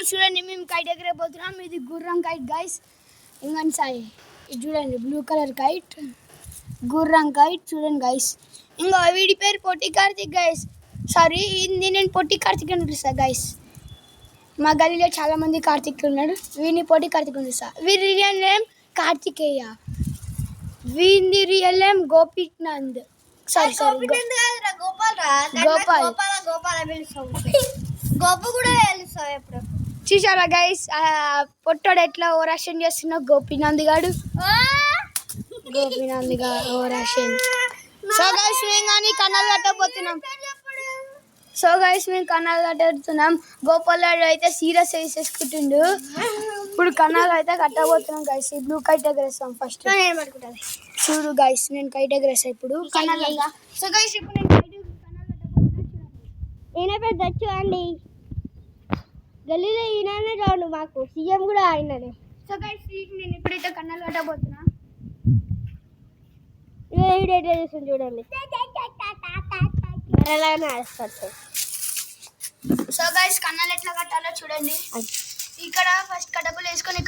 చూడండి మేము కైట్ ఎగరబోతున్నాం. ఇది గుర్రం కైట్ గైస్. ఇంకని సాయి ఇది చూడండి బ్లూ కలర్ కైట్ గుర్రం కైట్ చూడండి గైస్. ఇంకా వీడి పేరు పొట్టి కార్తిక్ గైస్. సారీ ఇది నేను పొట్టి కార్తిక్ అని పిలుస్తా గైస్. మా గలీలో చాలా మంది కార్తిక్ ఉన్నాడు. వీడిని పొట్టి కార్తిక్ అని పిలుస్తా. వీరి రియల్ నేమ్ కార్తికేయ. వీడి real name Gopinand. Sorry Gopal Gopu కూడా తెలుస్తావు ఎప్పుడు చూసారా గైస్ పొట్టోడు ఎట్లా ఓవరాక్షన్ చేస్తున్నా గోపీనంద్ గాడు ఓవరాక్షన్. సో గైస్ మేము కానీ కన్నాలు కట్టబోతున్నాం. గోపాల్ అయితే సీరియస్ వేసేసుకుంటుండు. ఇప్పుడు కన్నాలు అయితే కట్టబోతున్నాం గైస్. ఈ బ్లూ కైట్ ఎగరేస్తాం ఫస్ట్. చూడు గైస్ నేను కైట్ ఎగరేస్తా ఇప్పుడు కన్నాలు. సో గైస్ ఇప్పుడు నేను కైట్ ఈయన పెద్ద చూడండి గల్లీలో ఈయననే రాడు మాకు సీఎం కూడా ఆయననే. సో గైస్ నేను ఇప్పుడైతే కన్నాలు కట్టబోతున్నా. చేస్తుంది చూడండి సో గైస్ కన్నాలు ఎట్లా కట్టాలో చూడండి. ఇక్కడ ఫస్ట్ కట్టపులు వేసుకొని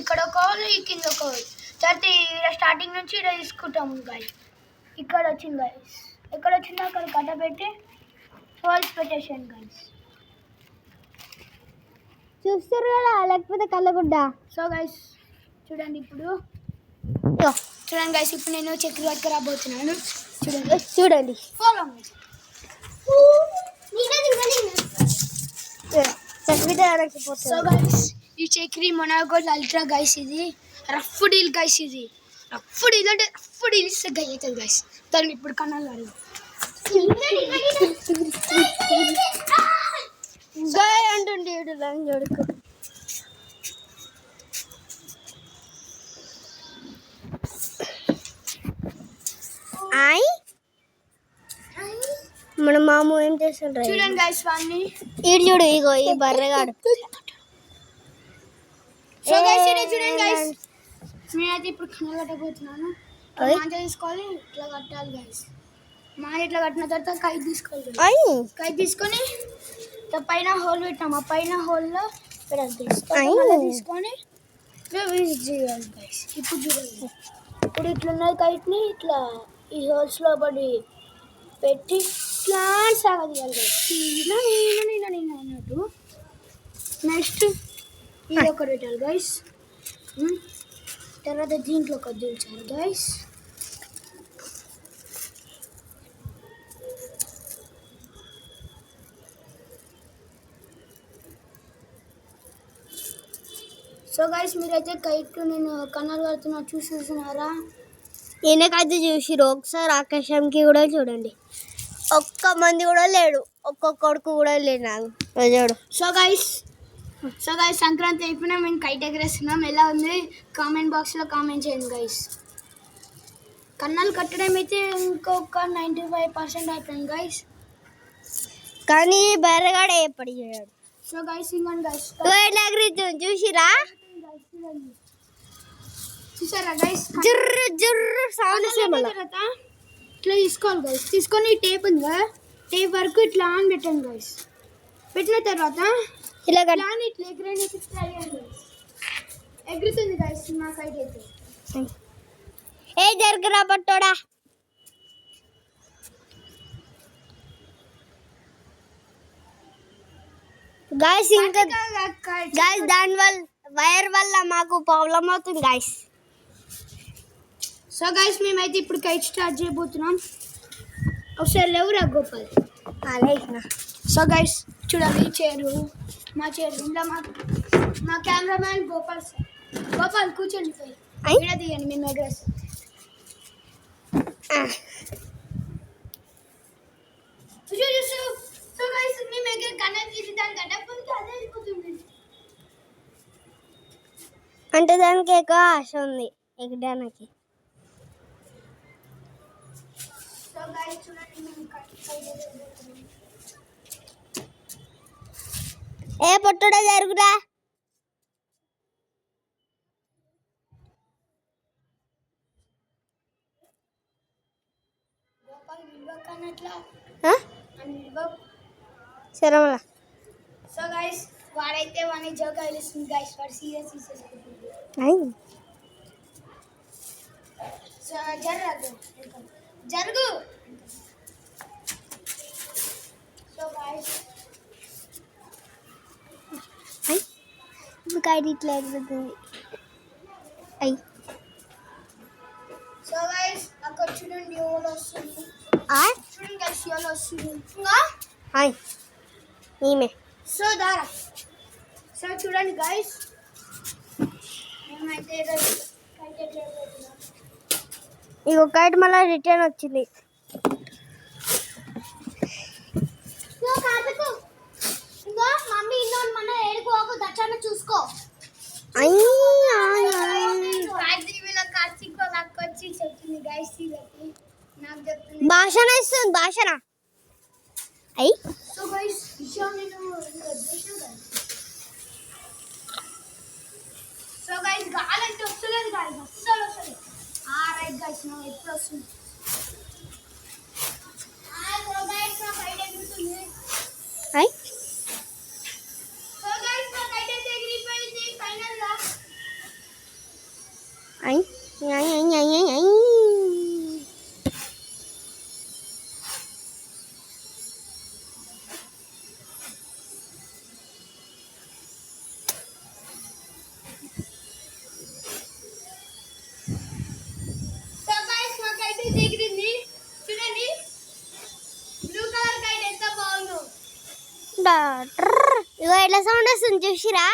ఇక్కడ ఒక హోల్ కింద ఒక హోల్ తర్వాత స్టార్టింగ్ నుంచి ఇక్కడ తీసుకుంటాము గైస్. ఇక్కడ వచ్చింది గైస్. ఎక్కడ వచ్చిందో అక్కడ కట్ట పెట్టి హోల్స్ పెట్టేసాను గైస్. చూస్తారు కదా లేకపోతే కళ్ళగుడ్డ. సో గైస్ చూడండి ఇప్పుడు గైస్ ఇప్పుడు నేను చక్కెర పట్టుకు రాబోతున్నాను. చూడండి ఫాలో సో గైస్ ఈ చక్కెర మొనాగోల్డ్ అల్ట్రా గైస్. ఇది రఫ్ డీల్ గైస్. ఇది రఫ్ డీల్ అంటే రఫ్ డీల్ ఇస్తే గై అవుతుంది గైస్. దాన్ని ఇప్పుడు కన్నాలు అడుగు గాయ అంటుండే చూడుకు మన మామ ఏం చేస్తుంటారు చూడండి గైస్. వాడిని ఈడు చూడు ఇగో ఈ బర్రెగాడు. సో గైస్ ఇది చూడండి గైస్. నేనైతే ఇప్పుడు కన్నాలు కట్టబోతున్నాను. మాంజ తీసుకోవాలి ఇట్లా కట్టాలి గైస్. మాంజ ఇట్లా కట్టిన తర్వాత కైట్ తీసుకోవాలి. కైట్ తీసుకొని పైన హోల్ పెట్టాము. ఆ పైన హోల్లో తీసుకొని విజిట్ చేయాలి గైస్. ఇప్పుడు చూడండి ఇప్పుడు ఇట్లున్నది కైట్ని ఇట్లా ఈ హోల్స్లో పడి పెట్టి ఇట్లా సాగదీయాలి గైస్. నేను అన్నట్టు నెక్స్ట్ ఇది ఒకటి పెట్టాలి గైస్. తర్వాత దీంట్లో ఒక దించాలి గైస్. సో గైస్ మీరైతే కైట్ నేను కన్నాలు కడుతున్నా చూస్తున్నారా? ఈయనకైతే చూసిరు ఒకసారి ఆకాశంకి కూడా చూడండి. ఒక్క మంది కూడా లేడు, ఒక్క కొడుకు కూడా లేడు నాకు చూడు. సో గైస్ సంక్రాంతి అయిపోయినా మేము కైట్ ఎగరేస్తున్నాం. ఎలా ఉంది కామెంట్ బాక్స్లో కామెంట్ చేయండి గైస్. కన్నాలు కట్టడం అయితే ఇంకొక 95% అయిపోయింది గైస్. కానీ బెరగాడు ఎప్పటి చేయడు. సో గైస్ ఇంకోండి గైస్ చూసారా గైస్ జుర్రు జుర్రు సౌండ్ తర్వాత ఇట్లా తీసుకోవాలి గైస్. తీసుకొని టేప్ ఉంది కదా టేప్ వరకు ఇట్లా ఆన్ పెట్టండి గైస్. పెట్టిన తర్వాత ఇలా ఇట్లా ఎగరడానికి ట్రై చేయండి. ఎగురుతుంది గైస్ మా సైడ్ అయితే. ఏ జరుగురా పట్టోడా గాయస్. ఇంకా గాయస్ దాని వల్ల వైర్ వల్ల మాకు ప్రాబ్లం అవుతుంది గాయస్. సో గైస్ మేమైతే ఇప్పుడు కైట్ స్టార్ట్ చేయబోతున్నాం. ఒకసారి లేవురా గోపాల్ అలాగే. సో గైస్ చూడండి చైరు మా చైర్ ఇంట్లో మా కెమెరామ్యాన్ గోపాల్ సార్. గోపాల్ కూర్చోండి వీడియో తీయండి మేము ఎగరేస్తాం. సో గైస్ మేము ఎగర కనెక్ట్ చేసి దాని గడ్డపోతే అదే అయిపోతుంది. అంటే దానికి ఎక్కువ ఆశ ఉంది ఎగడానికి. సో గైస్ చూడండి మేము కైట్ చేయబోతున్నాం. ఏ పొట్టడా జరుగురా. అన్నట్లా శరమల. సో గైస్ వాడైతే వాని జోక్ వెళ్ళిస్తుంది గైస్, వాడు సీరియస్ తీసేసుకుంటుంది. సో జరుగు. సో గైస్ ఇప్పుడు కైట్ ఇట్లా ఎగురుతుంది. సో గైస్ అక్కడ చూడండి ఎవరు వస్తుంది. చూడండి గైస్ ఎవరు వస్తుంది. ఈమె సో దారా. సో చూడండి గైస్ మేమైతే ఇగో కైట్ మళ్ళీ రిటర్న్ వచ్చింది. మమ్మీ ఇన్నో మన ఏడుకోకు దచ్చాన చూసుకో. కార్తీక్ వాళ్ళ అక్క వచ్చి చెప్తుంది గైస్ వీళ్ళకి, నాకు చెప్తుంది భాషణ ఇస్తుంది. భాషణ అయ్యి. సో గైస్ విషయం నేను సో గైస్ గాలంటే వస్తలేదు గైస్, అస్సలు వస్తలేదు. రైట్ గైస్ నా ఎప్పుడు వస్తుంది. సో గైస్ నా ఫైట్ ఎగురుతుంది. సో గైస్ నా ఫైట్ అయితే ఎగిరిపోయింది ఫైనల్ గా. ఇగో ఎట్లా సౌండ్ వస్తుంది చూసిరా.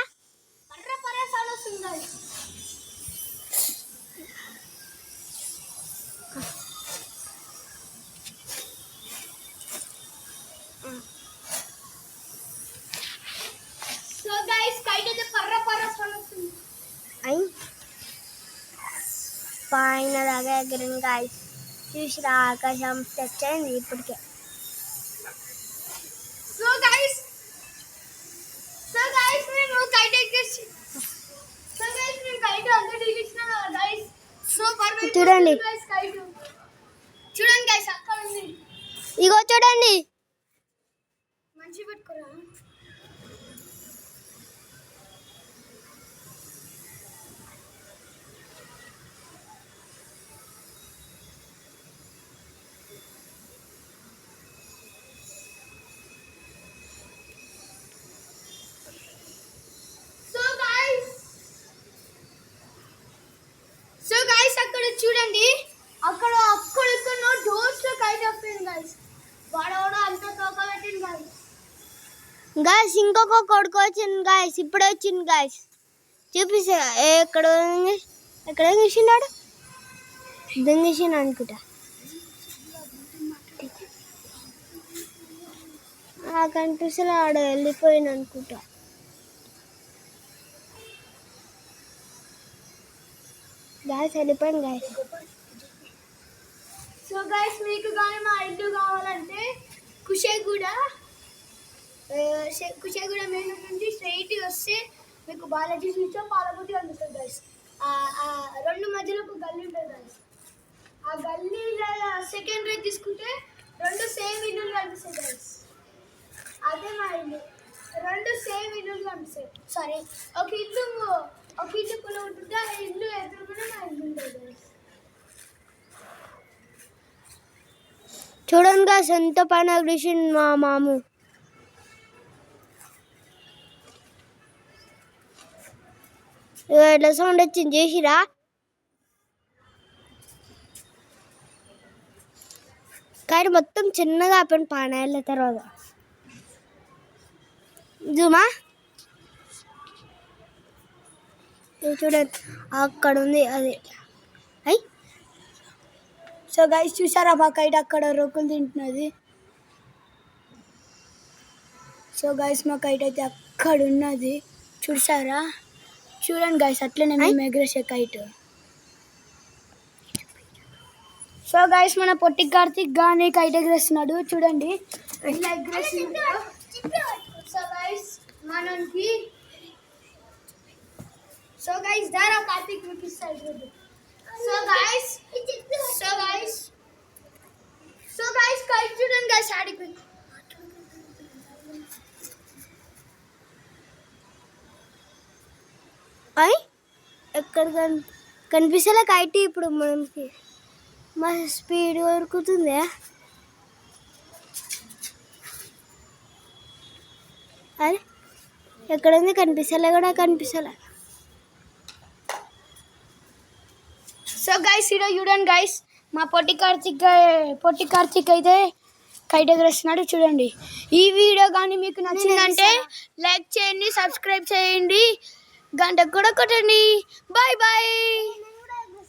పైన దాకా ఎగిరింది గాయస్. చూసిరా ఆకాశం టచ్ అయింది ఇప్పటికే. చూడండి చూడండి గైస్ అక్కడ ఉంది. ఇగో చూడండి. మంచి పెట్టుకోరా. సో గైస్ అక్కడ చూడండి, అక్కడ డోర్స్ లో కైట్ వస్తుంది గైస్. వాడవాడు అంత తోక పెట్టింది గైస్. గాయస్ ఇంకొక కొడుకు వచ్చింది గాయస్, ఇప్పుడే వచ్చింది గాయస్. చూపిస్తా ఎక్కడ దొంగేసినాడు. దొంగేసిన అనుకుంటా. కనిపిస్తే ఆడ వెళ్ళిపోయింది అనుకుంటా. గాయస్ వెళ్ళిపోయింది గాయస్. సో గైస్ మీకు కానీ మా ఇల్లు కావాలంటే కుషేగూడ మెయిన్ నుంచి స్ట్రైట్ వస్తే మీకు బాలాజీ స్వీట్స్ పాలబుద్ధి కనిపిస్తుంది గైస్. రెండు మధ్యలో ఒక గల్లీ ఉంటుంది గైస్. ఆ గల్లీ సెకండ్ రైట్ తీసుకుంటే రెండు సేమ్ ఇల్లులు కనిపిస్తాయి గైస్. అదే మా ఇల్లు. రెండు సేమ్ ఇల్లులు కనిపిస్తాయి. సారీ ఒక ఇల్లు కూడా ఉంటుంది. ఆ ఇల్లు ఎదురుకుండా మా ఇల్లు ఉంటుంది గైస్. చూడండి గాయస్ ఎంత పైన ఎగిరేసింది మా మాము. ఎట్లా సౌండ్ వచ్చింది చేసిరా. కానీ మొత్తం చిన్నగా అయిపోయింది పానాయిల తర్వాత. జూమా చూడండి అక్కడ ఉంది అది. అయ్యి. సో గైస్ చూసారా మా కైట్ అక్కడ రొక్కులు తింటున్నది. సో గైస్ మా కైట్ అయితే అక్కడ ఉన్నది చూసారా. చూడండి గైస్ అట్లనే మేము ఎగరేసే కైట్. సో గైస్ మన పొట్టి కార్తీక్ గానే కైట్ ఎగరేస్తున్నాడు చూడండి ఎట్లా ఎగరేస్తున్నాడు. సో గైస్ మనకి సో గైస్ దారా కార్తీక్ మీకు ఇస్తాడు. సో గైస్ కైట్ చూడండి గైస్ ఆడిపోయి. అయ్ ఎక్కడ కనిపిస్తలే కైట్ ఇప్పుడు మనకి మా స్పీడ్ వరకుతుందే అరే ఎక్కడుంది కనిపిస్తలే కూడా కనిపిస్తలే సో గైస్ ఈరోజు చూడండి గైస్ మా పొట్టి కార్తిక్ అయితే కైట్ ఎగరేస్తున్నాడు చూడండి. ఈ వీడియో కానీ మీకు నచ్చిందంటే లైక్ చేయండి, సబ్స్క్రైబ్ చేయండి, గంట కూడా కొట్టండి. Bye bye.